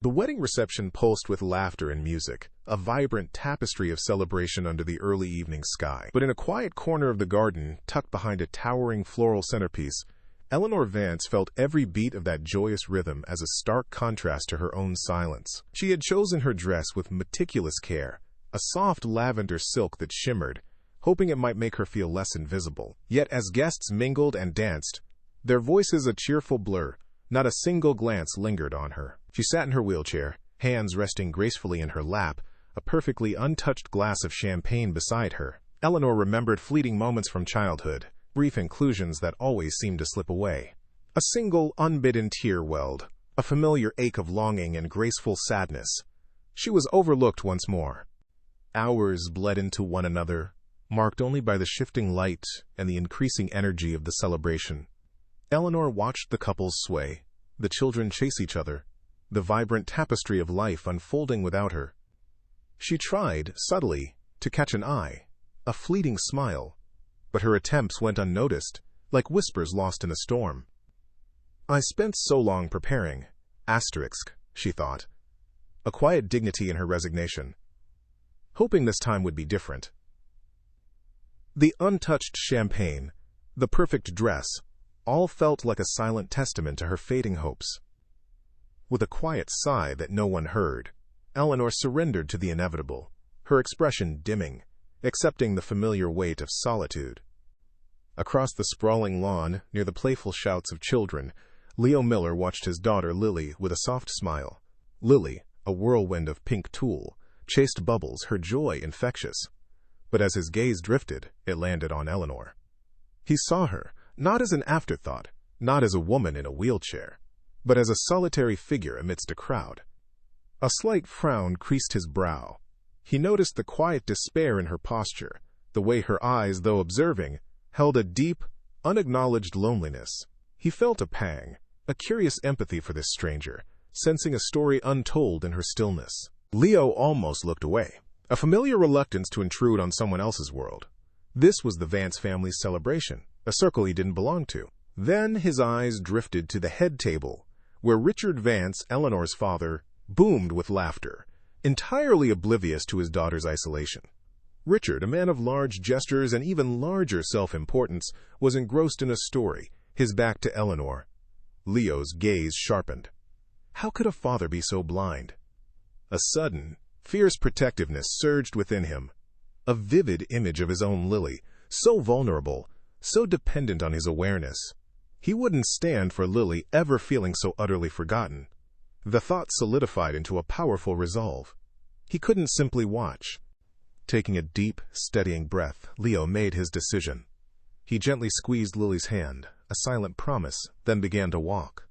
The wedding reception pulsed with laughter and music, a vibrant tapestry of celebration under the early evening sky. But in a quiet corner of the garden, tucked behind a towering floral centerpiece, Eleanor Vance felt every beat of that joyous rhythm as a stark contrast to her own silence. She had chosen her dress with meticulous care, a soft lavender silk that shimmered, hoping it might make her feel less invisible. Yet as guests mingled and danced, their voices a cheerful blur, not a single glance lingered on her. She sat in her wheelchair, hands resting gracefully in her lap, a perfectly untouched glass of champagne beside her. Eleanor remembered fleeting moments from childhood, brief inclusions that always seemed to slip away. A single, unbidden tear welled, a familiar ache of longing and graceful sadness. She was overlooked once more. Hours bled into one another, marked only by the shifting light and the increasing energy of the celebration. Eleanor watched the couples sway, the children chase each other, the vibrant tapestry of life unfolding without her. She tried, subtly, to catch an eye, a fleeting smile, but her attempts went unnoticed, like whispers lost in a storm. I spent so long preparing, she thought, a quiet dignity in her resignation, hoping this time would be different. The untouched champagne, the perfect dress, all felt like a silent testament to her fading hopes. With a quiet sigh that no one heard, Eleanor surrendered to the inevitable, her expression dimming, accepting the familiar weight of solitude. Across the sprawling lawn, near the playful shouts of children, Leo Miller watched his daughter Lily with a soft smile. Lily, a whirlwind of pink tulle, chased bubbles, her joy infectious. But as his gaze drifted, it landed on Eleanor. He saw her, not as an afterthought, not as a woman in a wheelchair, but as a solitary figure amidst a crowd. A slight frown creased his brow. He noticed the quiet despair in her posture, the way her eyes, though observing, held a deep, unacknowledged loneliness. He felt a pang, a curious empathy for this stranger, sensing a story untold in her stillness. Leo almost looked away, a familiar reluctance to intrude on someone else's world. This was the Vance family's celebration, a circle he didn't belong to. Then his eyes drifted to the head table, where Richard Vance, Eleanor's father, boomed with laughter, entirely oblivious to his daughter's isolation. Richard, a man of large gestures and even larger self-importance, was engrossed in a story, his back to Eleanor. Leo's gaze sharpened. How could a father be so blind? A sudden, fierce protectiveness surged within him. A vivid image of his own Lily, so vulnerable, so dependent on his awareness. He wouldn't stand for Lily ever feeling so utterly forgotten. The thought solidified into a powerful resolve. He couldn't simply watch. Taking a deep, steadying breath, Leo made his decision. He gently squeezed Lily's hand, a silent promise, then began to walk.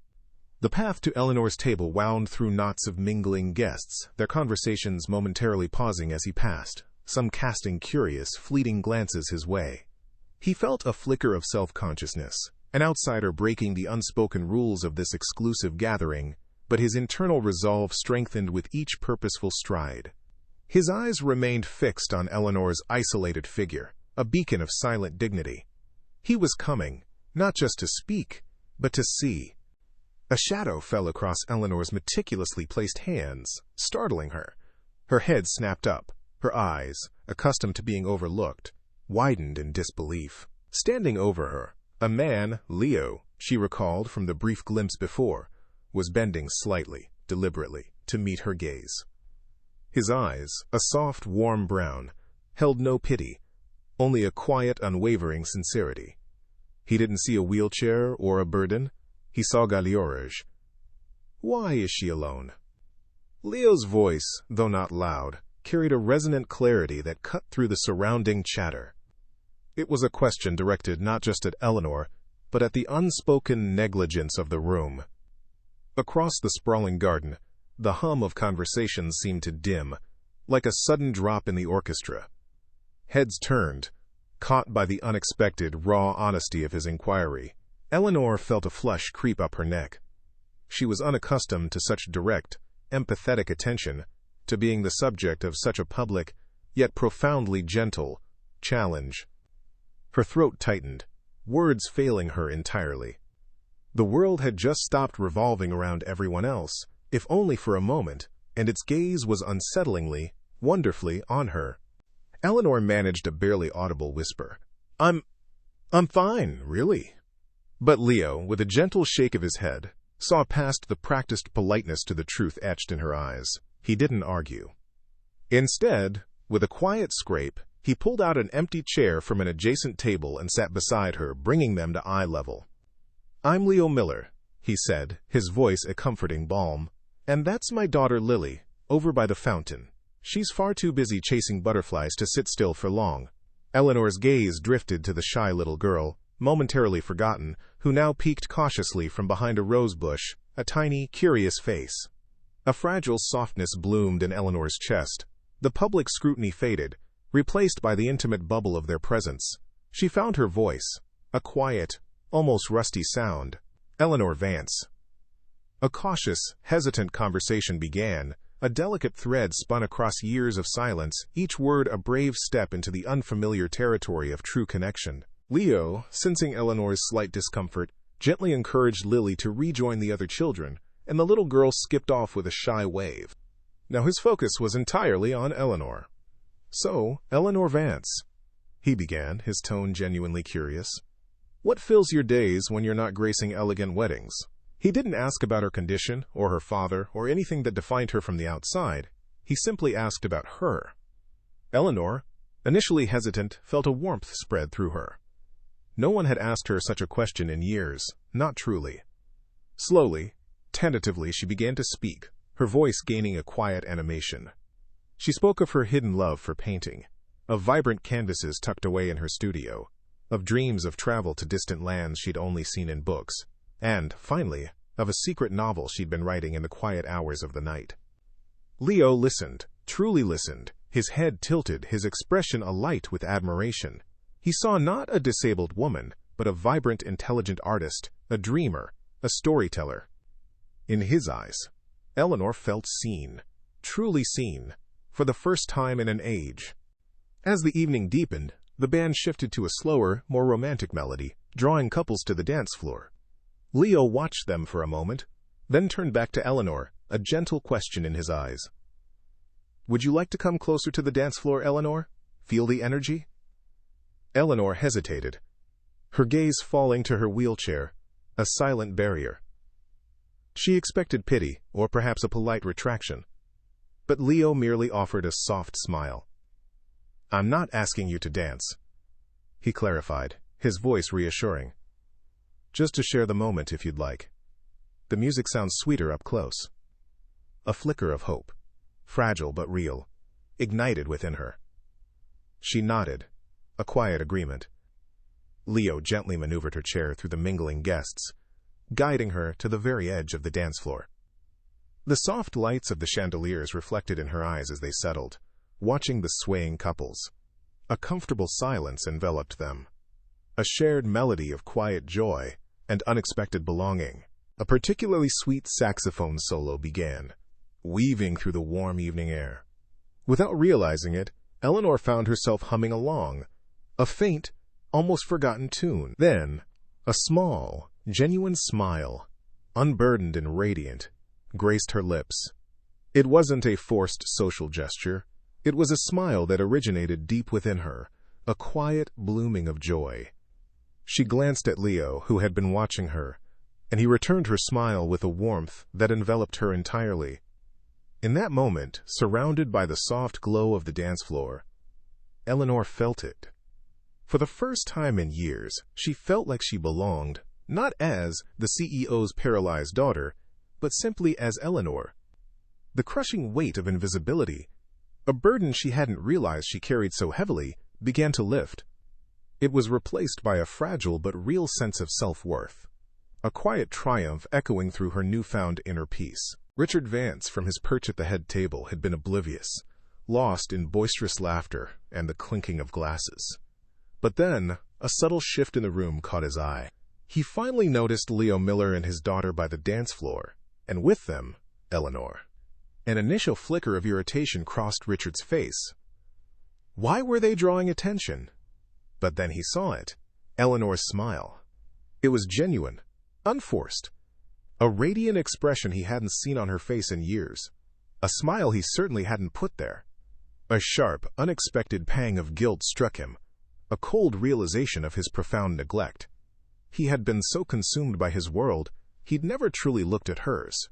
The path to Eleanor's table wound through knots of mingling guests, their conversations momentarily pausing as he passed, some casting curious, fleeting glances his way. He felt a flicker of self-consciousness, an outsider breaking the unspoken rules of this exclusive gathering, but his internal resolve strengthened with each purposeful stride. His eyes remained fixed on Eleanor's isolated figure, a beacon of silent dignity. He was coming, not just to speak, but to see. A shadow fell across Eleanor's meticulously placed hands, startling her. Her head snapped up, her eyes, accustomed to being overlooked, widened in disbelief. Standing over her, a man, Leo, she recalled from the brief glimpse before, was bending slightly, deliberately, to meet her gaze. His eyes, a soft, warm brown, held no pity, only a quiet, unwavering sincerity. He didn't see a wheelchair or a burden. He saw Galiorage. Why is she alone? Leo's voice, though not loud, carried a resonant clarity that cut through the surrounding chatter. It was a question directed not just at Eleanor, but at the unspoken negligence of the room. Across the sprawling garden, the hum of conversations seemed to dim, like a sudden drop in the orchestra. Heads turned, caught by the unexpected, raw honesty of his inquiry. Eleanor felt a flush creep up her neck. She was unaccustomed to such direct, empathetic attention, to being the subject of such a public, yet profoundly gentle, challenge. Her throat tightened, words failing her entirely. The world had just stopped revolving around everyone else, if only for a moment, and its gaze was unsettlingly, wonderfully on her. Eleanor managed a barely audible whisper. I'm fine, really." But Leo, with a gentle shake of his head, saw past the practiced politeness to the truth etched in her eyes. He didn't argue. Instead, with a quiet scrape, he pulled out an empty chair from an adjacent table and sat beside her, bringing them to eye level. "I'm Leo Miller," he said, his voice a comforting balm. "And that's my daughter Lily, over by the fountain. She's far too busy chasing butterflies to sit still for long." Eleanor's gaze drifted to the shy little girl, momentarily forgotten, who now peeked cautiously from behind a rose bush, a tiny, curious face. A fragile softness bloomed in Eleanor's chest. The public scrutiny faded, replaced by the intimate bubble of their presence. She found her voice, a quiet, almost rusty sound. "Eleanor Vance." A cautious, hesitant conversation began, a delicate thread spun across years of silence, each word a brave step into the unfamiliar territory of true connection. Leo, sensing Eleanor's slight discomfort, gently encouraged Lily to rejoin the other children, and the little girl skipped off with a shy wave. Now his focus was entirely on Eleanor. "So, Eleanor Vance," he began, his tone genuinely curious, "what fills your days when you're not gracing elegant weddings?" He didn't ask about her condition, or her father, or anything that defined her from the outside. He simply asked about her. Eleanor, initially hesitant, felt a warmth spread through her. No one had asked her such a question in years, not truly. Slowly, tentatively, she began to speak, her voice gaining a quiet animation. She spoke of her hidden love for painting, of vibrant canvases tucked away in her studio, of dreams of travel to distant lands she'd only seen in books, and, finally, of a secret novel she'd been writing in the quiet hours of the night. Leo listened, truly listened, his head tilted, his expression alight with admiration. He saw not a disabled woman, but a vibrant, intelligent artist, a dreamer, a storyteller. In his eyes, Eleanor felt seen, truly seen, for the first time in an age. As the evening deepened, the band shifted to a slower, more romantic melody, drawing couples to the dance floor. Leo watched them for a moment, then turned back to Eleanor, a gentle question in his eyes. "Would you like to come closer to the dance floor, Eleanor? Feel the energy?" Eleanor hesitated, her gaze falling to her wheelchair, a silent barrier. She expected pity, or perhaps a polite retraction. But Leo merely offered a soft smile. "I'm not asking you to dance," he clarified, his voice reassuring. "Just to share the moment if you'd like. The music sounds sweeter up close." A flicker of hope, fragile but real, ignited within her. She nodded, a quiet agreement. Leo gently maneuvered her chair through the mingling guests, guiding her to the very edge of the dance floor. The soft lights of the chandeliers reflected in her eyes as they settled, watching the swaying couples. A comfortable silence enveloped them, a shared melody of quiet joy and unexpected belonging. A particularly sweet saxophone solo began, weaving through the warm evening air. Without realizing it, Eleanor found herself humming along, a faint, almost forgotten tune. Then, a small, genuine smile, unburdened and radiant, graced her lips. It wasn't a forced social gesture. It was a smile that originated deep within her, a quiet blooming of joy. She glanced at Leo, who had been watching her, and he returned her smile with a warmth that enveloped her entirely. In that moment, surrounded by the soft glow of the dance floor, Eleanor felt it. For the first time in years, she felt like she belonged, not as the CEO's paralyzed daughter, but simply as Eleanor. The crushing weight of invisibility, a burden she hadn't realized she carried so heavily, began to lift. It was replaced by a fragile but real sense of self-worth, a quiet triumph echoing through her newfound inner peace. Richard Vance, from his perch at the head table, had been oblivious, lost in boisterous laughter and the clinking of glasses. But then, a subtle shift in the room caught his eye. He finally noticed Leo Miller and his daughter by the dance floor, and with them, Eleanor. An initial flicker of irritation crossed Richard's face. Why were they drawing attention? But then he saw it, Eleanor's smile. It was genuine, unforced. A radiant expression he hadn't seen on her face in years. A smile he certainly hadn't put there. A sharp, unexpected pang of guilt struck him, a cold realization of his profound neglect. He had been so consumed by his world, he'd never truly looked at hers.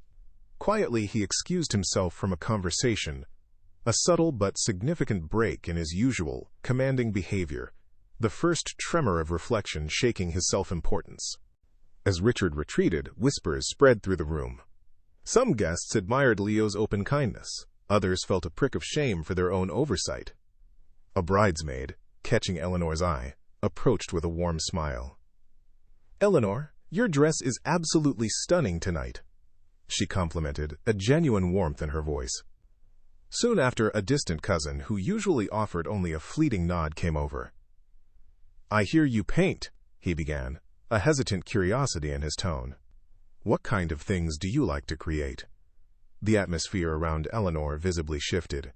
Quietly, he excused himself from a conversation, a subtle but significant break in his usual, commanding behavior, the first tremor of reflection shaking his self-importance. As Richard retreated, whispers spread through the room. Some guests admired Leo's open kindness. Others felt a prick of shame for their own oversight. A bridesmaid, catching Eleanor's eye, approached with a warm smile. "Eleanor, your dress is absolutely stunning tonight," she complimented, a genuine warmth in her voice. Soon after, a distant cousin, who usually offered only a fleeting nod, came over. "I hear you paint," he began, a hesitant curiosity in his tone. "What kind of things do you like to create?" The atmosphere around Eleanor visibly shifted.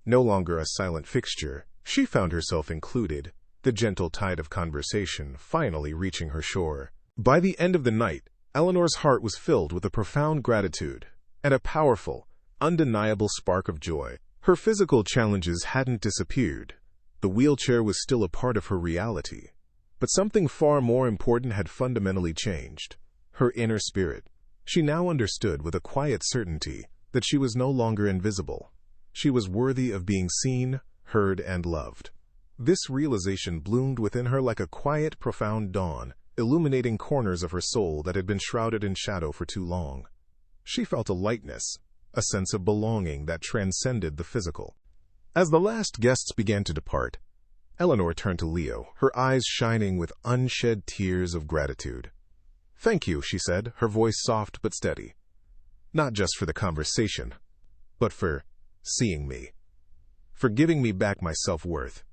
No longer a silent fixture, she found herself included, the gentle tide of conversation finally reaching her shore. By the end of the night, Eleanor's heart was filled with a profound gratitude and a powerful, undeniable spark of joy. Her physical challenges hadn't disappeared. The wheelchair was still a part of her reality. But something far more important had fundamentally changed. Her inner spirit. She now understood with a quiet certainty that she was no longer invisible. She was worthy of being seen, heard, and loved. This realization bloomed within her like a quiet, profound dawn, illuminating corners of her soul that had been shrouded in shadow for too long. She felt a lightness, a sense of belonging that transcended the physical. As the last guests began to depart, Eleanor turned to Leo, her eyes shining with unshed tears of gratitude. "Thank you," she said, her voice soft but steady. "Not just for the conversation, but for seeing me, for giving me back my self-worth."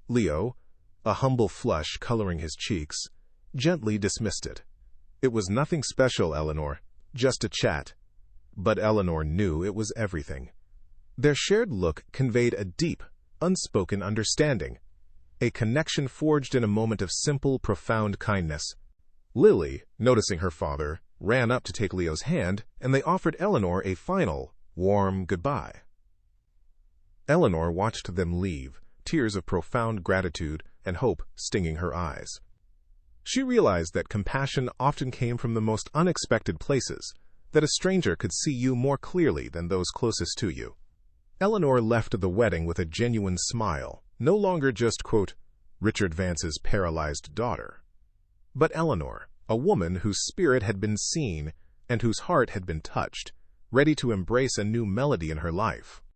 Leo, a humble flush coloring his cheeks, gently dismissed it. "It was nothing special, Eleanor, just a chat." But Eleanor knew it was everything. Their shared look conveyed a deep, unspoken understanding, a connection forged in a moment of simple, profound kindness. Lily, noticing her father, ran up to take Leo's hand, and they offered Eleanor a final, warm goodbye. Eleanor watched them leave, tears of profound gratitude and hope stinging her eyes. She realized that compassion often came from the most unexpected places, that a stranger could see you more clearly than those closest to you. Eleanor left the wedding with a genuine smile, no longer just, quote, Richard Vance's paralyzed daughter, but Eleanor, a woman whose spirit had been seen and whose heart had been touched, ready to embrace a new melody in her life.